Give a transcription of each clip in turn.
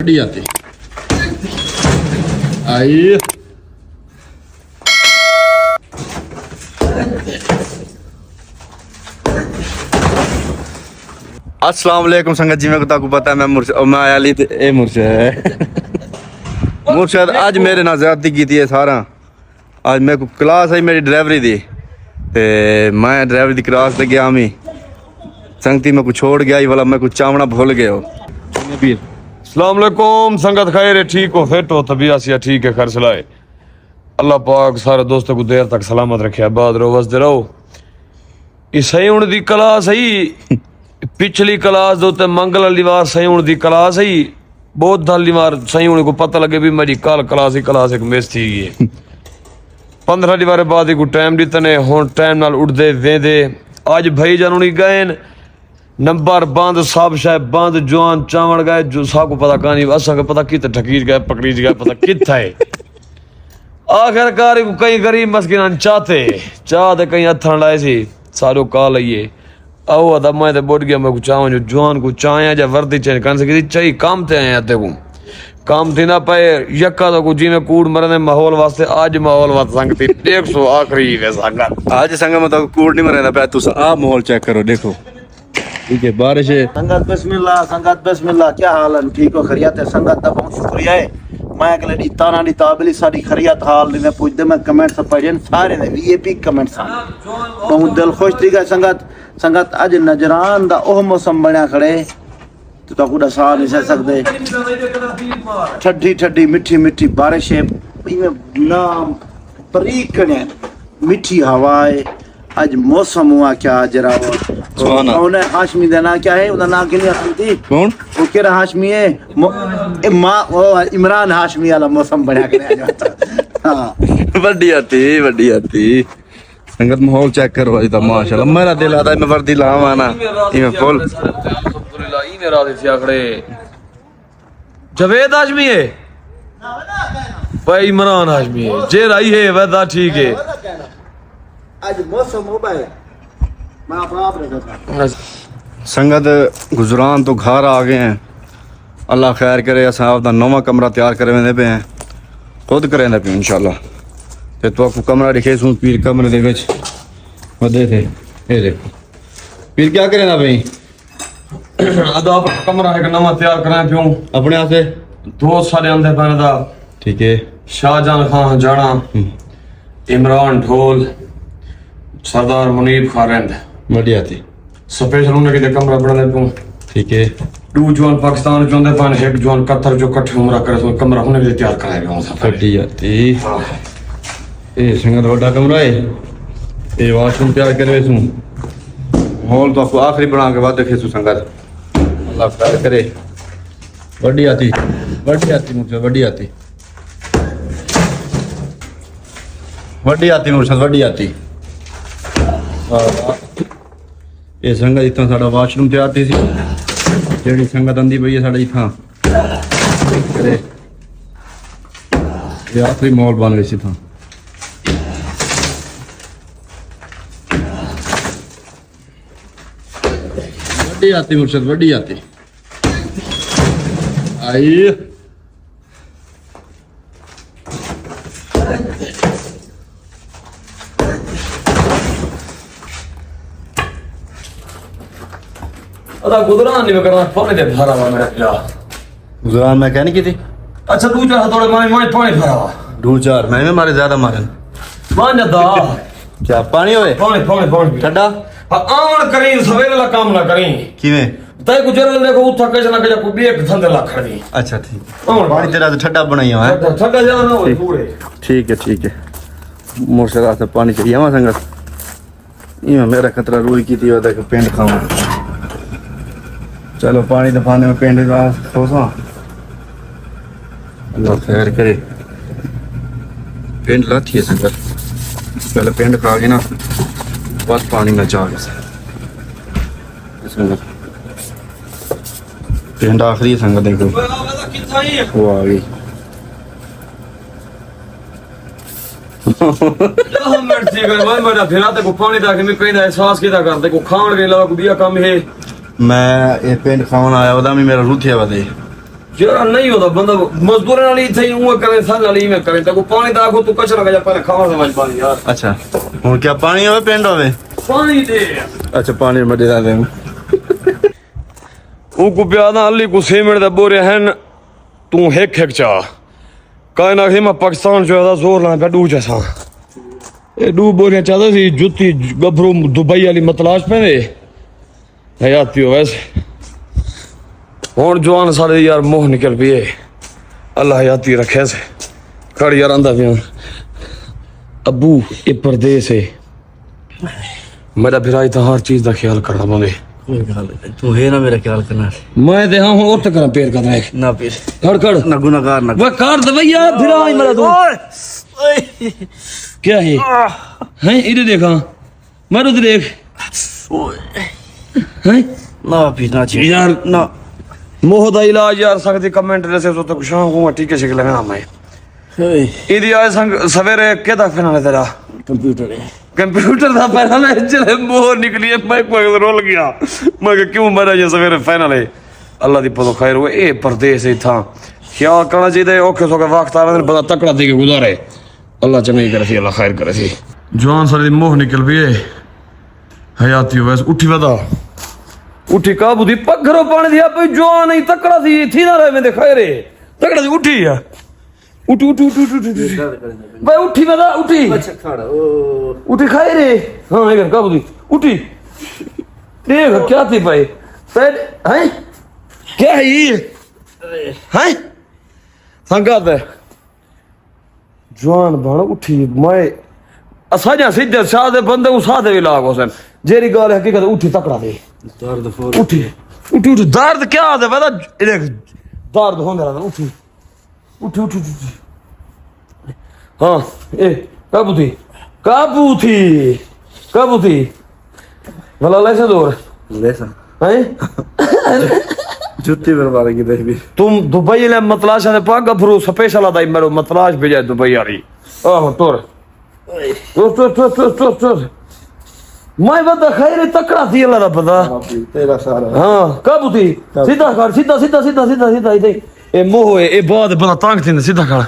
वड्डी आती आई। अस्सलाम वालेकुम संगत जी, मेरे को पता है मैं आया ली ए मुर्शद है। मुर्शद आज मेरे नाल ज़्यादती की है सारा। आज मेरे को क्लास है मेरी ड्राइवरी दी ते मैं ड्राइवरी दी क्लास ते गया मी संगती में को छोड़ गया वाला मैं कुछ चावना भूल गया हो। अस्सलाम वालेकुम संगत, खैर है, ठीक हो, फिट हो, तबीयत से ठीक है, खैर सलाए। अल्लाह पाक सारे दोस्तों को देर तक सलामत रखे, आबाद रहो, वसदे रहो। सही होने दी क्लास है, पिछली क्लास दो ते मंगल वाली वार सही होने दी क्लास है, बहुत वाली वार सही होने को पता लगे भी मेरी कल क्लास एक मिस थी गई। 15 बार बाद को टाइम दिते ने, हुण टाइम नाल उठदे वेंदे। अज भाई जानू नहीं गए नंबर बंद, सब शायद बंद, जवान चावड़ गए, जो साको पता कहानी असा के पता कित ठकीज गए, पकड़ीज गए, पता कित है। आखिरकार कई गरीब मस्किन चाहते कहीं हथन लाए सी सारो कॉल आइए आओ अदा मैं ते बोट गया। मैं को चाहूं जो जवान को चाया जा वर्दी चेंज कर सकी चाहिए, काम ते आए आते को काम थी ना पाए यक्का तो जी में कूड़ मरने माहौल वास्ते। आज माहौल वास्ते संगती 100 आखिरी है संगत। आज संगत में तो कूड़ नहीं मरना पाया। तुस आप माहौल चेक करो, देखो ठीक है, बारिश है। संगत बिस्मिल्लाह, क्या हाल है? ठीक हो, खैरियत है? संगत का बहुत शुक्रिया है। मैं अगले दी ताना दी ताबली साडी खैरियत हाल ने पूछदे, मैं कमेंट्स पढ़न सारे ने वीआईपी कमेंट्स आ बहुत दिल खुश थी गए। संगत आज नजरान दा ओह मौसम बनया खड़े तो कुड़ा सा नहीं सह सकदे। ठड्डी ठड्डी मिठी मिठी बारिश है, ना बरीक ने मिठी हवाएं। आज मौसम हुआ क्या जरा वो हाशमी का ना क्या है, उनका नाम क्यों थी कौन वो केरा हाशमी है वो इमरान हाशमी वाला मौसम बना के। हां वड्डी आती संगत माहौल चेक करो आज तो माशाल्लाह मेरा दिल आता है मैं वर्दी लावा ना इमे फुल अल्हम्दुलिल्लाह। ई मेरा दे आखड़े जवेद हाशमी है भाई, इमरान हाशमी है जे रही है वैदा ठीक है। आज मौसम हो भाई मैं अपना आप रहता संगत गुजरान तो घर आ गए हैं। अल्लाह खैर करे, अस आपका नवा कमरा तैयार करे पे हैं, खुद करें पे इंशाल्लाह। ते तो आपको कमरा दिखे सूं पीर कमरे दे विच वदे थे ये देखो पीर क्या करें ना भाई। अदा आप कमरा एक नवा तैयार कराए पियो अपने आसे दोस्त सारे आंदे पैने दा। ठीक है, शाहजहां खान जाना, इमरान ढोल, सरदार मुनीब खारेंद बढ़िया थी स्पेशल उन्हें के कमरा बना दे। ठीक है, 2 जवान पाकिस्तान जोंदे पान, 1 जवान कतर जो कट्ठे उमरा करे तो कमरा उन्हें के तैयार कराए गयो सब बढ़िया थी। ए संगत बड़ा कमरा है, ए वॉशरूम तैयार करे सू हॉल तो आपको आखिरी बना के बाद देखे सू संगत। अल्लाह खैर करे, बढ़िया थी मुझे बढ़िया थी मुझे बढ़िया थी। ये संगत इतना साड़ा वाशरूम तैयार थी जेड़ी संगत आंदी पई है साडे इथा करे ये आखिरी मॉल बन गई सी था। मुर्शद वड्डी आती आई। अदा गुजरान नहीं करना पानी दे भरा हुआ मेरा पिया। गुजरान मैं कहने की थी अच्छा 2-4 हथौड़े मारे पानी भरा हुआ 2-4 मैंने मारे ज्यादा मारे मान दा क्या पानी होए पानी ठंडा आवन करी सवेरे ला काम ना करी किवें तय को जरल देखो उठा के ना के को बेक धंधे ला खड़ी। अच्छा ठीक पानी तेरा तो ठंडा बनाई है ठंडा जाना ना हो पूरे ठीक है मुर्शद से पानी चाहिए हमारा संगत ये मेरा खतरा रूई की थी वदा के पेंट खाऊं। चलो पानी दफाने में पेंट खोसा अल्लाह खैर करे। पेंट लाती है संगत, पहले पेंट खा के ना बस पानी में जा संगत। पेंट आखिरी संगत देखो वो आ गई। मैं ये पेंट खावन आया वदा भी मेरा रूथ है वदे जरा नहीं होता बंदा मजदूर वाली थे वो करे सल वाली में करे तो पानी दा को तू कचरा का पहले खावा समझ पानी यार अच्छा हुन क्या पानी होवे पिंड होवे पानी दे अच्छा पानी मडे दा दे ऊ को प्यादा अली को सीमेंट दे बोरे हैं तू हेक चा कायना ही मैं पाकिस्तान जो है जोर ला पे डू जैसा ए डू बोरे चाहता सी जुती गबरू दुबई वाली मतलाश पे दे हयाती हो वैसे हुन जवान सारे यार मोह निकल पिए अल्लाह हयाती रखे से खड़ यार आंदा पिया अबू ये परदेस है मेरा भिराई तो हर चीज का ख्याल करना पवे कोई गल नहीं तू है ना मेरा ख्याल करना मैं दे हां और तक पैर कर देख ना पीर खड़ खड़ ना गुनाहगार ना वो कर दवैया भिराई मेरा तू ओए क्या है हैं इधर देखा मैं उधर देख हैं ना पीर ना जी यार ना मोह दा इलाज यार सकती कमेंट जैसे तो तक शाम को ठीक है शिकल में मैं इदी आज संग सवेरे केदा फिनाल है तेरा कंप्यूटर है कंप्यूटर दा फाइनल है जले मोह निकली है मैं कोई रोल गया मैं कहा, क्यों मरा ये सवेरे फाइनल है अल्लाह दी पतो खैर हुए ए परदेस है था ख्याल करना चाहिए ओके सो के वक्त आ रहा बड़ा तकड़ा दे के गुजारे अल्लाह चंगी करे सी अल्लाह खैर करे सी जवान सारी मोह निकल भी है हयाती वैस उठी वदा उठी काबू दी पगरो पानी दिया पे जवान नहीं तकड़ा थी ना रहे में दिखाए रे तकड़ा दी उठी है उठी उठी उठी उठी उठी भाई उठी वदा उठी अच्छा खड़ा ओ उठी खाए रे हाँ इधर काबू दी उठी देख क्या थी भाई पैर हैं क्या है ये हैं संगात है जवान बन उठी मैं असाजा सीधे सादे बंदे को सादे भी लाग होसन जेरी गाल हकीकत उठी तकड़ा दे दर्द फोर उठी उठी उठी दर्द क्या है पता देख दर्द होने लगा उठी उठी उठी उठी हाँ ए काबू थी काबू थी काबू थी भला लाइसेंस दूर लेसा हैं जुत्ती बर्बाद की देख भी तुम दुबई ले मतलाश है पाग गफरू स्पेशल आता मेरे मतलाश भेजा दुबई आ रही आहो तोर तो मैं बता खैर तकड़ा थी अल्लाह दा पता तेरा सारा हाँ कब थी सीधा कर सीधा सीधा सीधा सीधा सीधा इधर ए मोह है ए बाद बड़ा तंग थी सीधा कर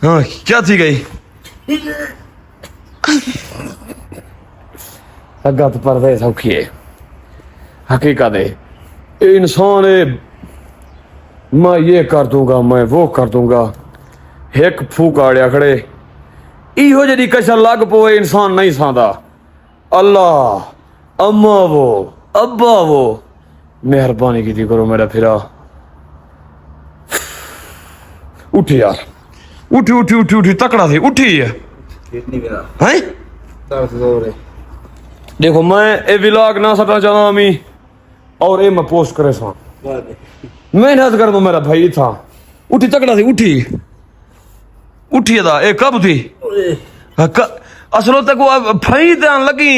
हाँ क्या थी गई अगत परदेस औखी है हकीकत है इंसान है मैं ये कर दूंगा मैं वो कर दूंगा एक फूक आड़िया खड़े इहो जड़ी कशा लग पोए इंसान नहीं सादा अल्लाह अम्मा वो अब्बा वो मेहरबानी की थी करो मेरा फिरा उठी यार उठी उठी उठी उठी तकड़ा थी उठी है कितनी मेरा हैं दर्द जोर है देखो मैं ए व्लॉग ना सटा चाहता मी और ए मैं पोस्ट करे सा मेहनत कर दो मेरा भाई था उठी तकड़ा थी उठी उठी था ए कब थी असलो तक वो फई ध्यान लगी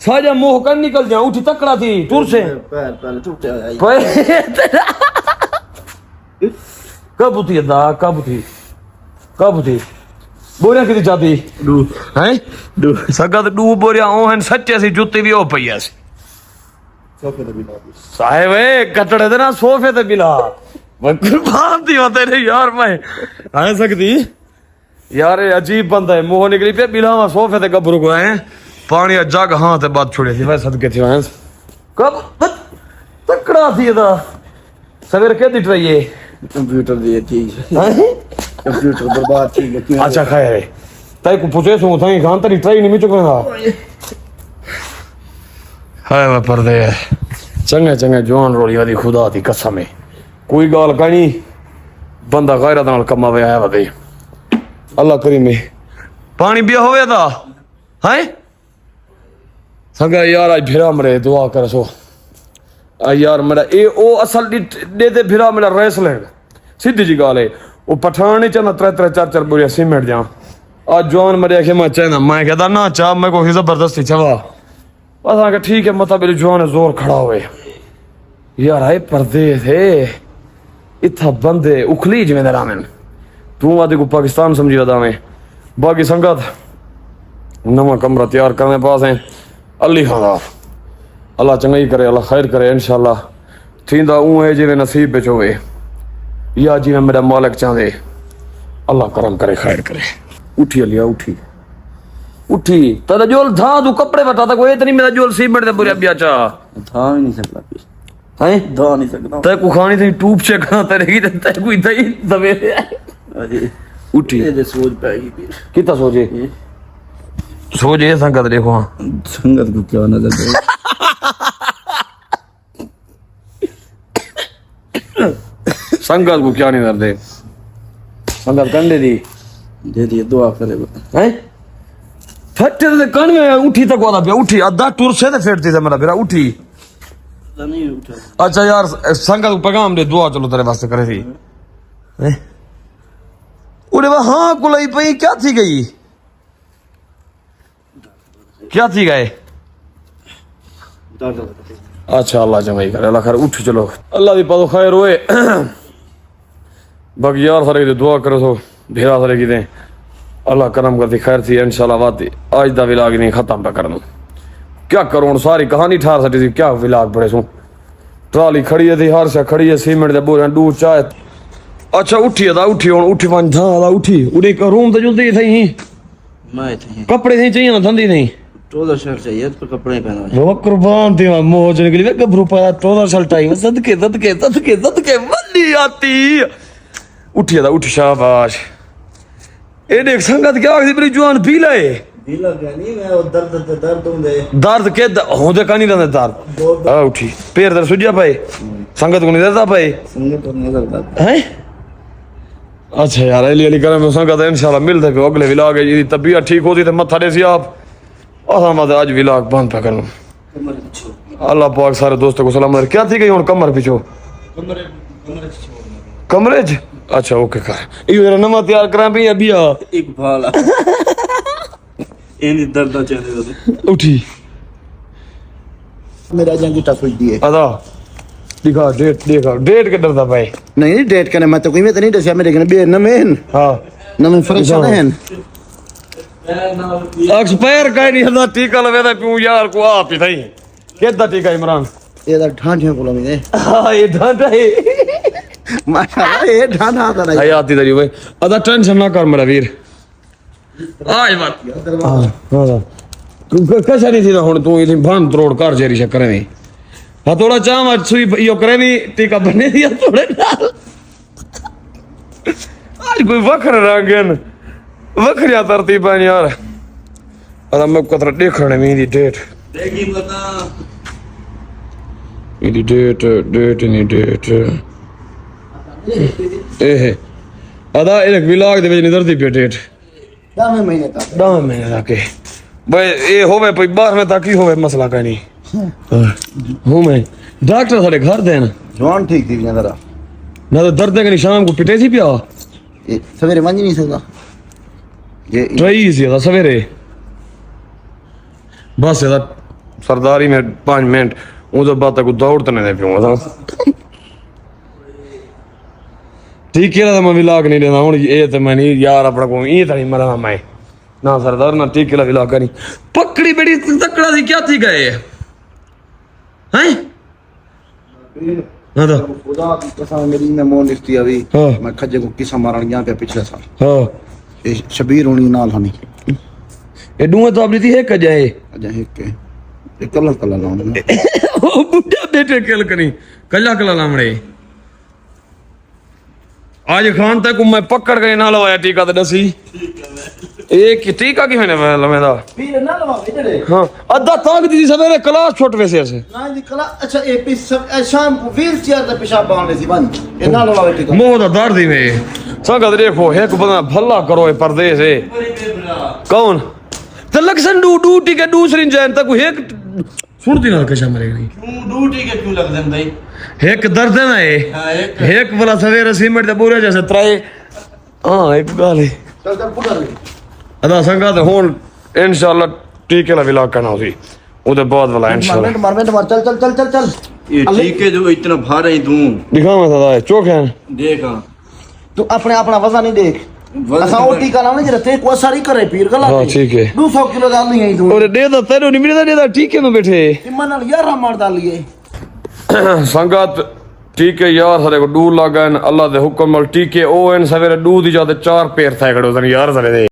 साजा मोह कर निकल जा उठी तकड़ा थी टूर से पैर पहले टूटे कब थी दा कब थी बोरिया किती जाती डू हैं डू सगत डू बोरिया ओ हन सच्चे सी जुत्ती भी ओ पई सी सोफे ते बिना साहेब ए कटड़े दे ना सोफे ते बिला मैं कुर्बान थी तेरे यार मैं आ सकती यार ये अजीब बंदा है मोह निकली पे बिलावा सोफे ते गबरू को है पानी जग हां ते बात छोड़ी थी वैसे सदके थी वहां कब तकड़ा थी दा सवेर के दिट रही है कंप्यूटर दी चीज हैं कंप्यूटर बर्बाद थी गई अच्छा खैर है तई को पूछे सो थाई खान तरी ट्राई नहीं मिचो करा हाय मैं पर्दे चंगे चंगे जवान रोली वाली खुदा दी कसम है कोई गाल कहीं बंदा गैरत नाल कमावे आया वदे अल्लाह करीम पानी बिया होवे दा हैं संगा यार आज फिरा मरे दुआ कर सो आ यार मेरा ए ओ असल दे दे फिरा मेरा रेसलैंड सीधी जी गाल है वो पठान नहीं चाहना त्रै त्रै चार चार बोरिया सीमेंट जा आज जवान मरे के मैं चाहना मैं कहता ना चाह मैं को जबरदस्ती चवा बस आके ठीक है मता मेरे जवान जोर खड़ा हुए यार आए परदेस है इतना बंदे उखली जिम्मे रामेन तू आदि को पाकिस्तान समझी वदा में बाकी संगत नवा कमरा तैयार करने पास है अली खानदार अल्लाह चंगाई करे अल्लाह खैर करे इंशाल्लाह थींदा ऊ है जिवे नसीब बिच होवे या जी मेरा मालिक चाहे अल्लाह करम करे खैर करे। उठी अलिया उठी उठी तेरा जोल था तू कपड़े बता था कोई इतनी मेरा जोल सीमेंट दे पूरे अबिया चा था ही नहीं सकता हैं था नहीं सकता ते को खानी थी टूब चेक करा तेरे की ते कोई दही सवेरे अजी उठी ये सोच पाएगी फिर कितना सोचे सोचे संगत देखो हाँ संगत को क्या नजर दे संगत को क्या नहीं करते संगत कंडे दी दे दिए दुआ करे हैं फटे ते कण में उठी तक वाला पिया उठी अद्धा टूर से ते फेरती से मेरा फिर उठी नहीं उठा अच्छा यार संगत को पैगाम दे दुआ चलो तेरे वास्ते करे थी हैं उरे वाह हाँ कुलाई पई क्या थी गई क्या थी गए अच्छा अल्लाह जमाई करे अल्लाह खैर उठ चलो अल्लाह दी पतो खैर होए बाकी यार सारे की दुआ करो सो भेरा सारे की दे अल्लाह करम करती खैर थी इंशाल्लाह वाती आज दा विलाग नहीं खत्म पे करना क्या करूं सारी कहानी ठार सटी थी क्या विलाग पड़े सो ट्राली खड़ी थी हर से खड़ी है सीमेंट दे बोरे दूर चाय अच्छा उठी अदा उठी हुन उठी वन धा अदा उठी उड़े का रूम तो जुलदी थई मैं थे कपड़े थी चाहिए ना धंधी नहीं ट्रोजर शर्ट चाहिए तो कपड़े पहना वो कुर्बान थी मोज निकली वे गबरू पाया ट्रोजर शर्ट आई सदके सदके सदके सदके वल्ली आती उठी अदा उठ शाबाश ए देख संगत क्या आखदी बड़ी जवान पी लाए भी लग गया नहीं मैं वो दर्द होंदे दर्द के होंदे का नहीं रहंदे दर्द आ उठी पैर दर्द सुजिया पाए संगत को नहीं दर्द पाए संगत को नजर आता हैं अच्छा यार अली अली करम संगत इंशाल्लाह मिलदे पे अगले विलाग जी तबीयत ठीक होती तो मत्था देसी आप अहमद आज विलाग बंद पे करना कमर पिछो अल्लाह पाक सारे दोस्तों को सलाम क्या थी गई हुन कमर पिछो कमरे च अच्छा ओके कर ये मेरा नवा तैयार करा भी अभी आ एक भाला एनी दर्द चले होते उठी मेरा जंगी टफ हुई है अदा दिखा डेट के डरदा भाई नहीं डेट करने मैं तो कोई में तो नहीं दसिया मेरे कने बे नमेन हां नमेन फ्रेश हैं एक्सपायर का नहीं हदा टीका लवेदा पियो यार को आप ही थई केदा टीका इमरान ये दा ढांढे को लमी हां ये ढांढा है माशाल्लाह ये ढांढा दा नहीं हयाती दरी भाई अदा टेंशन ना कर मेरा वीर आज बात हां कैसा नहीं थी ना हुन तू इथी भन तरोड़ कर जेरी से करे नहीं हाँ थोड़ा चाम सुई यो करे भी टीका बने दिया थोड़े नाल आज कोई वखर रंगन वखरिया तरतीब यार अदा मैं कतरा देखने में दी डेट देखी बता इदी डेट नहीं डेट ए अदा एक विलाग दे विच निदरती पे डेट 10 महीने तक 10 महीने तक भाई ए होवे भाई 12 तक ही होवे मसला का नहीं हूँ मैं डॉक्टर साढ़े घर देन जवान ठीक थी जरा ना तो दर्द है कि शाम को पिटे सी पिया ये सवेरे मंज नहीं सकता ये ट्राई सी था सवेरे बस ये सरदारी में 5 मिनट उस बाद तक दौड़ते नहीं पियूंगा था ठीक है मैं विलाग नहीं लेना हूँ ये तो मैं नहीं यार अपना को ये तो नहीं मरना मैं ना सरदार ना ठीक है विलाग नहीं पकड़ी बड़ी तकड़ा थी क्या थी गए हैं हाँ तो खुदा की कसम मेरी ने मोन लिखती अभी हाँ। मैं खज्जे को किसा मारन गया पे पिछले साल हाँ ये शबीर होनी नाल हनी ये दूंगा तो अपनी थी है कजाए अजा एक के ये कलर लाऊं ओ बुढ़ा बेटे कल करी कला लामड़े आज खान तक मैं पकड़ के ना लवाया टीका तो दसी एक टीका की मैंने लवेदा पीर ना लवा इधर हाँ अद्धा ताक दी सवेरे क्लास छोट वैसे ऐसे ना दी कला अच्छा ये पी सब शाम को व्हील चेयर पे पेशाब बांधे सी बंद ये ना लवा ठीक मोह दा दर्द ही में संगत देखो एक बंदा भला करो ये परदेस है कौन ते लक्षण ड्यूटी के दूसरी जैन तक एक सुनती ना कशा मरे नहीं क्यों ड्यूटी के क्यों लग देन भाई एक दर्द है ना ये हां एक वाला सवेरे सीमेंट दे पूरे जैसे त्राए हां एक गाल है चल चल पुटर अदा संगत हुन इंशाल्लाह टीके ला विलाग करना होसी ओदे बाद वाला इंशाल्लाह मार चल चल चल चल चल ये ठीक है जो इतना भार है तू दिखावा सदा चोक है देखा तू अपने अपना वजन नहीं देख असा ओ टीका लाने जरा ते को सारी करे पीर गला हां ठीक है 200 किलो डाल ली है तू और दे दा तेरे नहीं मिलदा दे दा टीके में बैठे इमन नाल 11 मार डाल लिए संगत टीके यार सारे को 2 लग गए अल्लाह के हुक्म नाल टीके ओ इन सवेरे 2 दी जाते 4 पैर थे खड़ो सन यार सारे दे